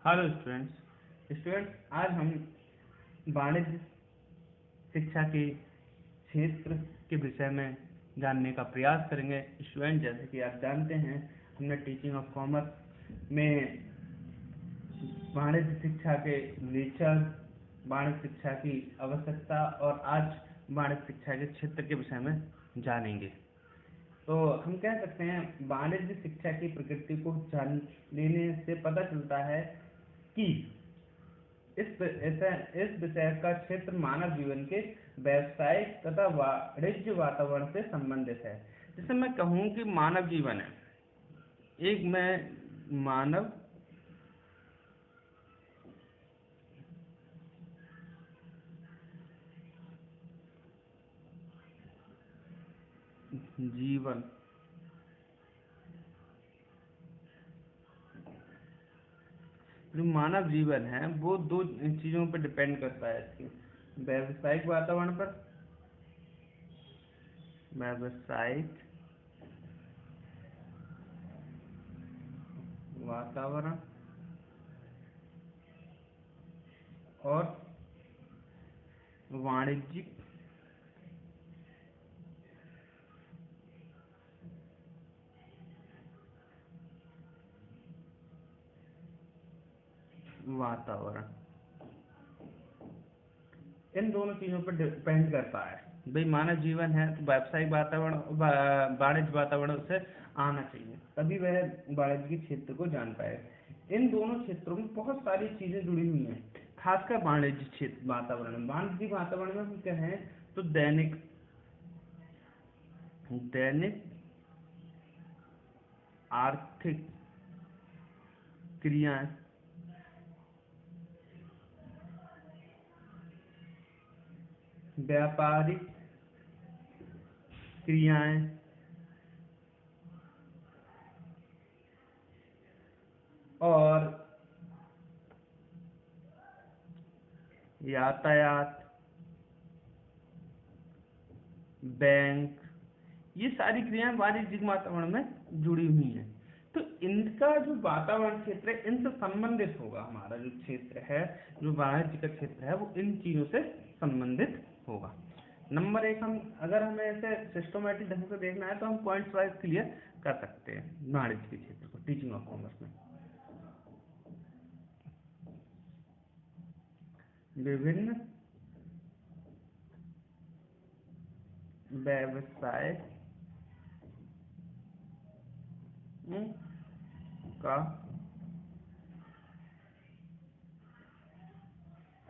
Hello students आज हम वाणिज्य शिक्षा के क्षेत्र के विषय में जानने का प्रयास करेंगे। स्टूडेंट, जैसे कि आप जानते हैं, हमने टीचिंग ऑफ कॉमर्स में वाणिज्य शिक्षा के नेचर, वाणिज्य शिक्षा की आवश्यकता और आज वाणिज्य शिक्षा के क्षेत्र के विषय में जानेंगे। तो हम कह सकते हैं वाणिज्य शिक्षा की प्रकृति को जान लेने से पता चलता है कि इस विषय का क्षेत्र मानव जीवन के व्यावसायिक तथा वाणिज्य वातावरण से संबंधित है। जैसे मैं कहूँ कि मानव जीवन है, एक मैं मानव जीवन जो मानव जीवन है वो दो चीजों पर डिपेंड करता है, इसके व्यावसायिक वातावरण पर, व्यावसायिक वातावरण और वाणिज्यिक वातावरण, इन दोनों चीजों पर डिपेंड करता है। भाई मानव जीवन है तो व्यावसायिक वातावरण, वाणिज्य वातावरण से आना चाहिए, तभी वह वाणिज्य क्षेत्र को जान पाए। इन दोनों क्षेत्रों में बहुत सारी चीजें जुड़ी हुई हैं, खासकर वाणिज्य क्षेत्र वातावरण। वाणिज्य वातावरण में हम कहें तो दैनिक आर्थिक क्रियाएं, व्यापारिक क्रियाएं और यातायात, बैंक, ये सारी क्रियाएं वाणिज्यिक वातावरण में जुड़ी हुई हैं। तो इनका जो वातावरण क्षेत्र है इनसे संबंधित होगा। हमारा जो क्षेत्र है, जो वाणिज्य का क्षेत्र है, वो इन चीजों से संबंधित होगा। नंबर एक, हम अगर हमें ऐसे सिस्टमैटिक ढंग से देखना है तो हम पॉइंट्स वाइज क्लियर कर सकते हैं वाणिज्य के क्षेत्र को टीचिंग ऑफ कॉमर्स में। विभिन्न व्यवसाय का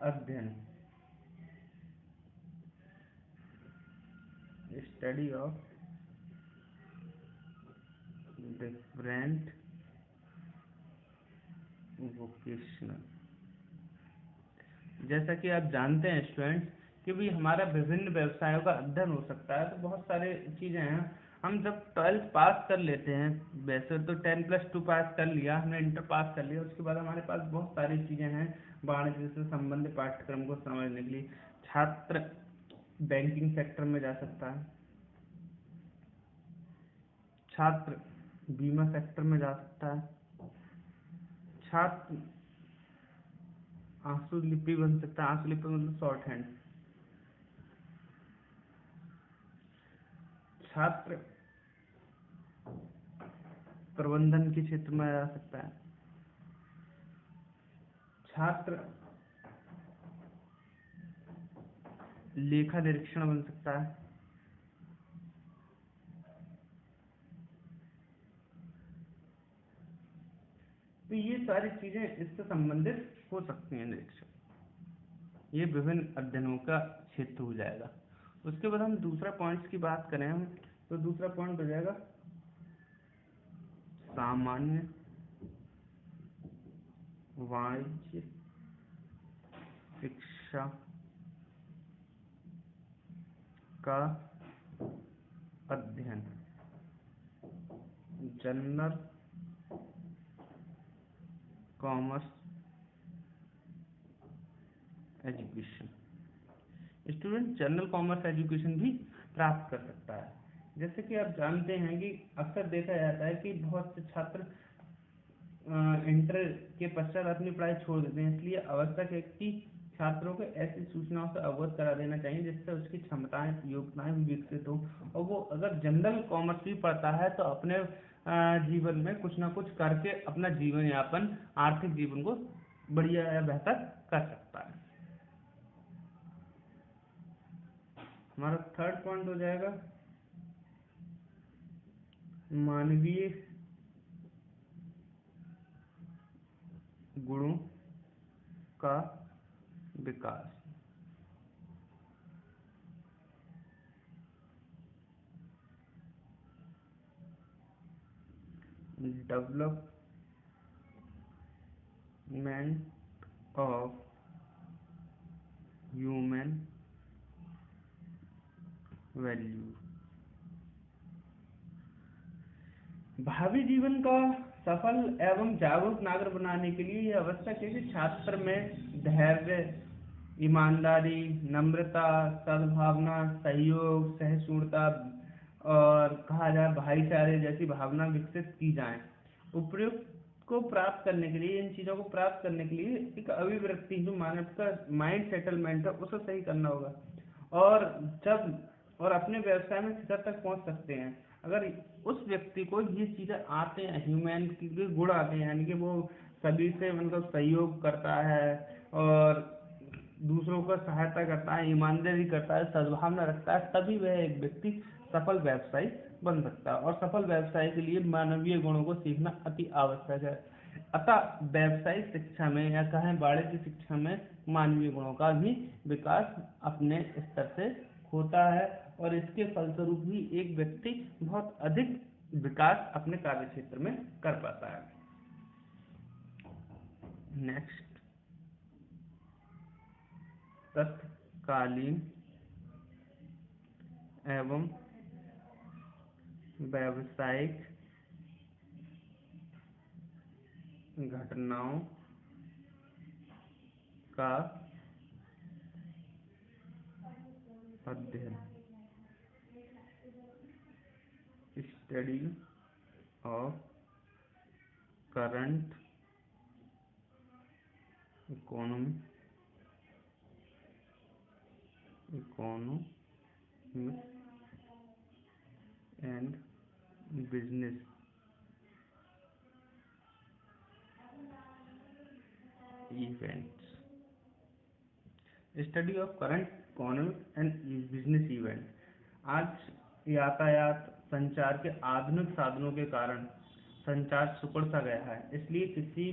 अध्ययन, स्टडी ऑफ डिफरेंट वोकेशनल। जैसा कि आप जानते हैं स्टूडेंट्स कि भी हमारा विभिन्न व्यवसायों का अध्ययन हो सकता है। तो बहुत सारे चीजें हैं, हम जब 12th पास कर लेते हैं, वैसे तो 10+2 पास कर लिया, हमने इंटर पास कर लिया, उसके बाद हमारे पास बहुत सारी चीजें हैं वाणिज्य से संबंधित पाठ्यक्रम को समझने के लिए। छात्र बैंकिंग सेक्टर में जा सकता है, छात्र बीमा सेक्टर में जा सकता है, छात्र आंसू लिपि बन सकता है। आंसू लिपि मतलब शॉर्ट हैंड। छात्र प्रबंधन के क्षेत्र में जा सकता है, छात्र लेखा निरीक्षण बन सकता है, तो ये सारी चीजें इससे संबंधित हो सकती हैं। निरीक्षण ये विभिन्न अध्ययनों का क्षेत्र हो जाएगा। उसके बाद हम दूसरा पॉइंट्स की बात करें हम तो दूसरा पॉइंट हो जाएगा सामान्य वाणिज्य शिक्षा का अध्ययन, general commerce education. Student general commerce education भी प्राप्त कर सकता है। जैसे कि आप जानते हैं कि अक्सर देखा जाता है कि बहुत से छात्र इंटर के पश्चात अपनी पढ़ाई छोड़ देते हैं। इसलिए आवश्यक है कि छात्रों को ऐसी सूचनाओं से अवगत करा देना चाहिए जिससे उसकी क्षमताएं योग्यताएं भी विकसित हो, और वो अगर जनरल कॉमर्स भी पढ़ता है तो अपने जीवन में कुछ ना कुछ करके अपना जीवन यापन, आर्थिक जीवन को बढ़िया या बेहतर कर सकता है। हमारा थर्ड पॉइंट हो जाएगा मानवीय गुणों का विकास। Development of human value. भावी जीवन का सफल एवं जागरूक नागरिक बनाने के लिए यह आवश्यक है कि छात्र में धैर्य, ईमानदारी, नम्रता, सद्भावना, सहयोग, सहिष्णुता और कहा जाए भाईचारे जैसी भावना विकसित की जाए। उपयुक्त को प्राप्त करने के लिए, इन चीजों को प्राप्त करने के लिए एक अभिवृत्ति, जो मानव का माइंड सेटलमेंट है, उसे सही करना होगा। और जब और अपने व्यवसाय में शिखर तक पहुंच सकते हैं अगर उस व्यक्ति को ये चीजें आते हैं, ह्यूमन के गुण आते हैं, यानी कि वो सभी से मतलब सहयोग करता है और दूसरों को सहायता करता है, ईमानदारी करता है, सद्भावना रखता है, तभी वह एक व्यक्ति सफल व्यवसायी बन सकता है। और सफल व्यवसाय के लिए मानवीय गुणों को सीखना अति आवश्यक है। अतः व्यवसायिक शिक्षा में या कहें वाणिज्य शिक्षा में मानवीय गुणों का भी विकास अपने स्तर से होता है, और इसके फलस्वरूप ही एक व्यक्ति बहुत अधिक विकास अपने कार्य क्षेत्र में कर पाता है। नेक्स्ट, तत्कालीन एवं व्यावसायिक घटनाओं का अध्ययन। Study of current economic and business events. Study of current economic and business event. आज यातायात संचार के आधुनिक साधनों के कारण संचार सिकुड़ सा गया है, इसलिए किसी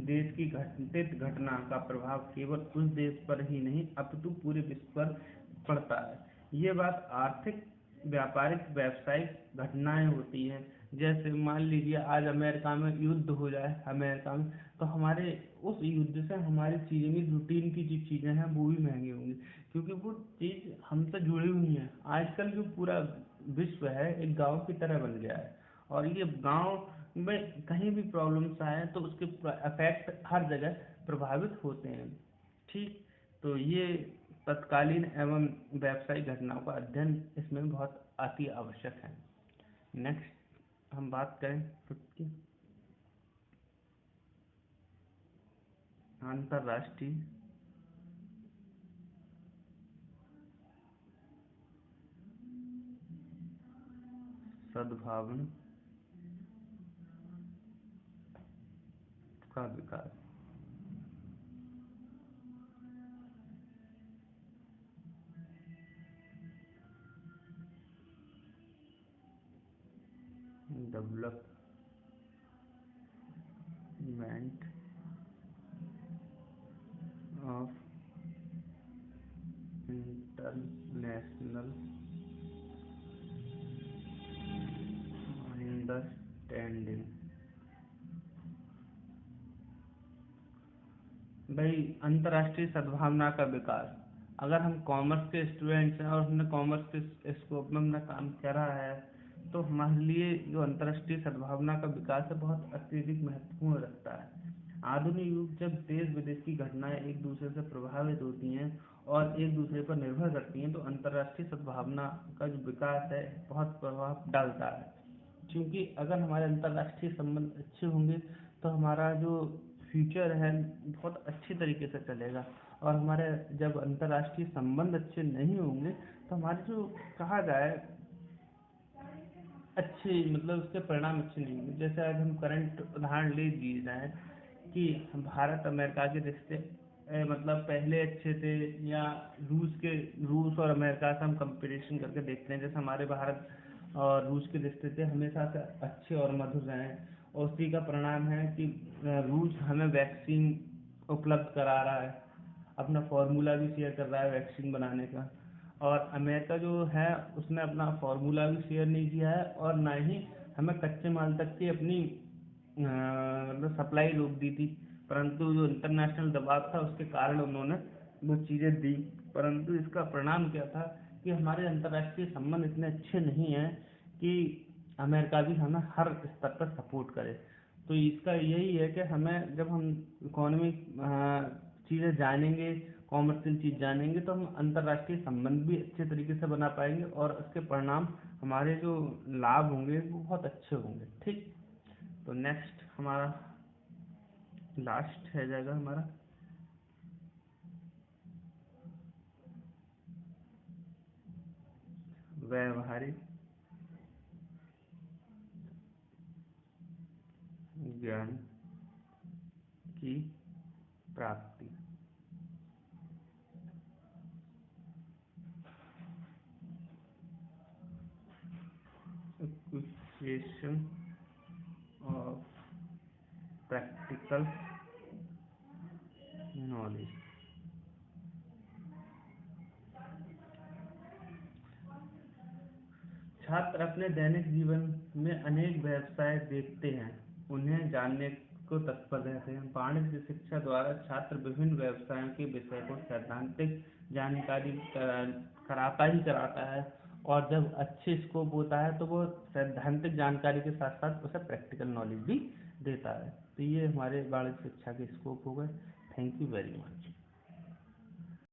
देश की घटित घटना का प्रभाव केवल उस देश पर ही नहीं अपितु पूरे विश्व पर पड़ता है। ये बात आर्थिक, व्यापारिक, व्यावसायिक घटनाएं होती हैं। जैसे मान लीजिए आज अमेरिका में युद्ध हो जाए अमेरिका में, तो हमारे उस युद्ध से हमारी चीजें भी, रूटीन की जो चीजें हैं वो भी महंगी होंगी, क्योंकि वो चीज हमसे जुड़ी हुई है। आजकल जो पूरा विश्व है एक गांव की तरह बन गया है, और ये गांव में कहीं भी प्रॉब्लम्स आए तो उसके इफेक्ट हर जगह प्रभावित होते हैं। ठीक, तो ये तत्कालीन एवं व्यावसायिक घटनाओं का अध्ययन इसमें बहुत अति आवश्यक है। नेक्स्ट हम बात करें फिफ्थ की, अंतर्राष्ट्रीय सद्भावना का विकास। Development of international understanding. भाई, अंतर्राष्ट्रीय सद्भावना का विकास। अगर हम कॉमर्स के स्टूडेंट्स हैं और हमने कॉमर्स के स्कोप में अपना काम करा है, तो हमारे लिए जो अंतर्राष्ट्रीय सद्भावना का विकास है बहुत अत्यधिक महत्वपूर्ण रखता है। आधुनिक युग जब देश विदेश की घटनाएं एक दूसरे से प्रभावित होती हैं और एक दूसरे पर निर्भर करती हैं, तो अंतर्राष्ट्रीय सद्भावना का जो विकास है बहुत प्रभाव डालता है। क्योंकि अगर हमारे अंतर्राष्ट्रीय संबंध अच्छे होंगे तो हमारा जो फ्यूचर है बहुत अच्छी तरीके से चलेगा। और हमारे जब अंतर्राष्ट्रीय संबंध अच्छे नहीं होंगे तो हमारे जो कहा जाए अच्छे मतलब उसके परिणाम अच्छे नहीं होंगे। जैसे आज हम करंट उदाहरण ले लिए जाए कि भारत अमेरिका के रिश्ते मतलब पहले अच्छे थे, या रूस और अमेरिका से हम कंपटीशन करके देखते हैं, जैसे हमारे भारत और रूस के रिश्ते थे हमेशा से अच्छे और मधुर रहे हैं। और उसी का परिणाम है कि रूस हमें वैक्सीन उपलब्ध करा रहा है, अपना फॉर्मूला भी शेयर कर रहा है वैक्सीन बनाने का। और अमेरिका जो है उसने अपना फॉर्मूला भी शेयर नहीं किया है, और ना ही हमें कच्चे माल तक की अपनी मतलब सप्लाई रोक दी थी। परंतु जो इंटरनेशनल दबाव था उसके कारण उन्होंने वो चीज़ें दी। परंतु इसका परिणाम क्या था कि हमारे अंतर्राष्ट्रीय संबंध इतने अच्छे नहीं हैं कि अमेरिका भी हमें हर स्तर पर सपोर्ट करे। तो इसका यही है कि हमें जब हम इकोनॉमिक चीज़ें जानेंगे, कॉमर्शियल चीज़ जानेंगे, तो हम अंतर्राष्ट्रीय संबंध भी अच्छे तरीके से बना पाएंगे और उसके परिणाम हमारे जो लाभ होंगे वो बहुत अच्छे होंगे। ठीक, तो नेक्स्ट हमारा लास्ट है जाएगा हमारा व्यवहारिक ज्ञान की प्राप्ति। Application of practical knowledge. छात्र अपने दैनिक जीवन में अनेक व्यवसाय देखते हैं, उन्हें जानने को तत्पर रहते हैं। वाणिज्य शिक्षा द्वारा छात्र विभिन्न व्यवसायों के विषय को सैद्धांतिक जानकारी कराता है। और जब अच्छे स्कोप होता है तो वो सैद्धांतिक जानकारी के साथ साथ उसे प्रैक्टिकल नॉलेज भी देता है। तो ये हमारे वाणिज्य शिक्षा के स्कोप हो गए। Thank you very much.